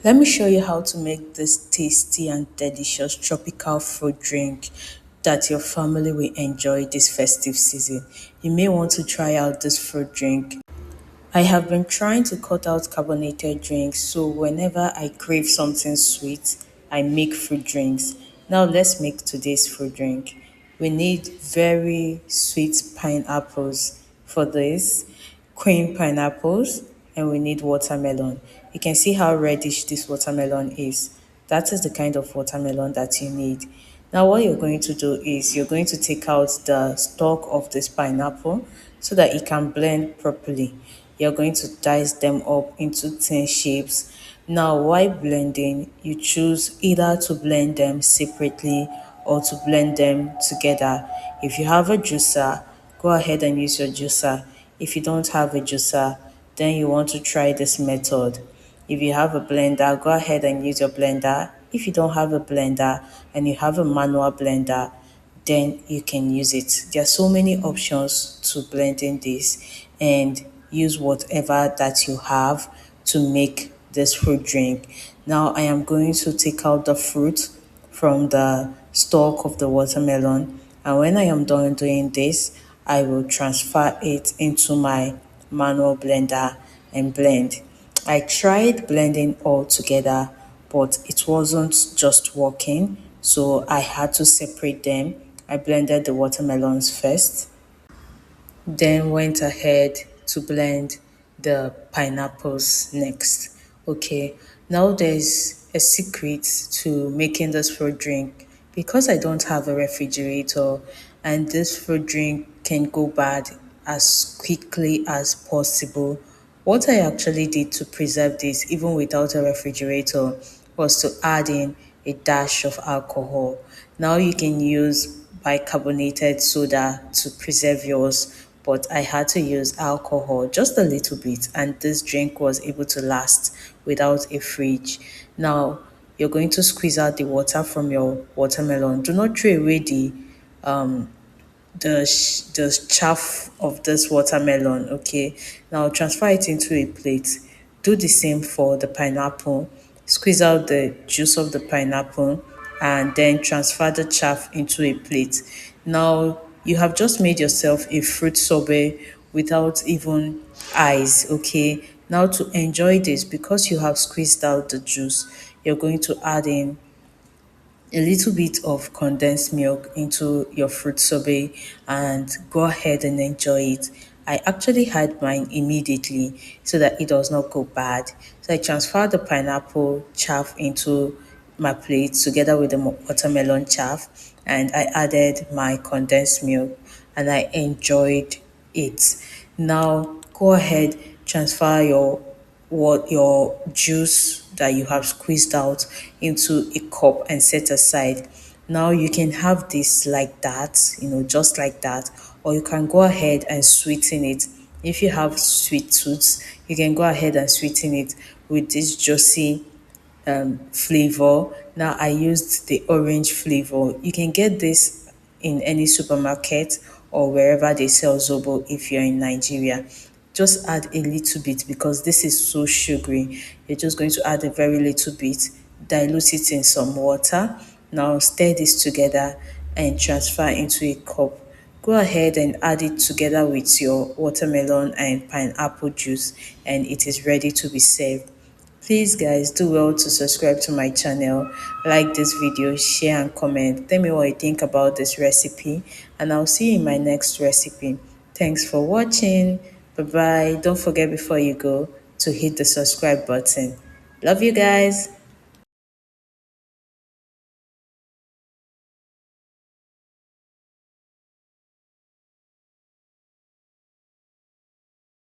Let me show you how to make this tasty and delicious tropical fruit drink that your family will enjoy this festive season. You may want to try out this fruit drink. I have been trying to cut out carbonated drinks, so whenever I crave something sweet, I make fruit drinks. Now let's make today's fruit drink. We need very sweet pineapples for this, cream pineapples, and we need watermelon. You can see how reddish this watermelon is. That is the kind of watermelon that you need. Now what you're going to do is you're going to take out the stalk of this pineapple so that it can blend properly. You're going to dice them up into thin shapes. Now while blending, you choose either to blend them separately or to blend them together. If you have a juicer, go ahead and use your juicer. If you don't have a juicer, then you want to try this method. If you have a blender, go ahead and use your blender. If you don't have a blender and you have a manual blender, then you can use it. There are so many options to blending this, and use whatever that you have to make this fruit drink. Now I am going to take out the fruit from the stalk of the watermelon, and when I am done doing this, I will transfer it into my manual blender and blend. I tried blending all together, but it wasn't just working, so I had to separate them. I blended the watermelons first, then went ahead to blend the pineapples next. Okay, now there's a secret to making this fruit drink. Because I don't have a refrigerator and this fruit drink can go bad as quickly as possible, what I actually did to preserve this even without a refrigerator was to add in a dash of alcohol. Now you can use bicarbonated soda to preserve yours, but I had to use alcohol just a little bit, and this drink was able to last without a fridge. Now you're going to squeeze out the water from your watermelon. Do not throw away the chaff of this watermelon. Okay, now transfer it into a plate. Do the same for the pineapple. Squeeze out the juice of the pineapple and then transfer the chaff into a plate. Now you have just made yourself a fruit sorbet without even ice. Okay, now to enjoy this, because you have squeezed out the juice, you're going to add in a little bit of condensed milk into your fruit sorbet and go ahead and enjoy it. I actually had mine immediately so that it does not go bad. So I transferred the pineapple chaff into my plate together with the watermelon chaff, and I added my condensed milk and I enjoyed it. Now go ahead, transfer your juice that you have squeezed out into a cup and set aside. Now you can have this like that, just like that, or you can go ahead and sweeten it. If you have sweet tooths, you can go ahead and sweeten it with this juicy flavor. Now I used the orange flavor. You can get this in any supermarket or wherever they sell zobo if you're in Nigeria. Just add a little bit because this is so sugary. You're just going to add a very little bit, dilute it in some water. Now stir this together and transfer into a cup. Go ahead and add it together with your watermelon and pineapple juice, and it is ready to be served. Please guys, do well to subscribe to my channel, like this video, share and comment. Tell me what you think about this recipe, and I'll see you in my next recipe. Thanks for watching. Bye bye. Don't forget before you go to hit the subscribe button. Love you guys.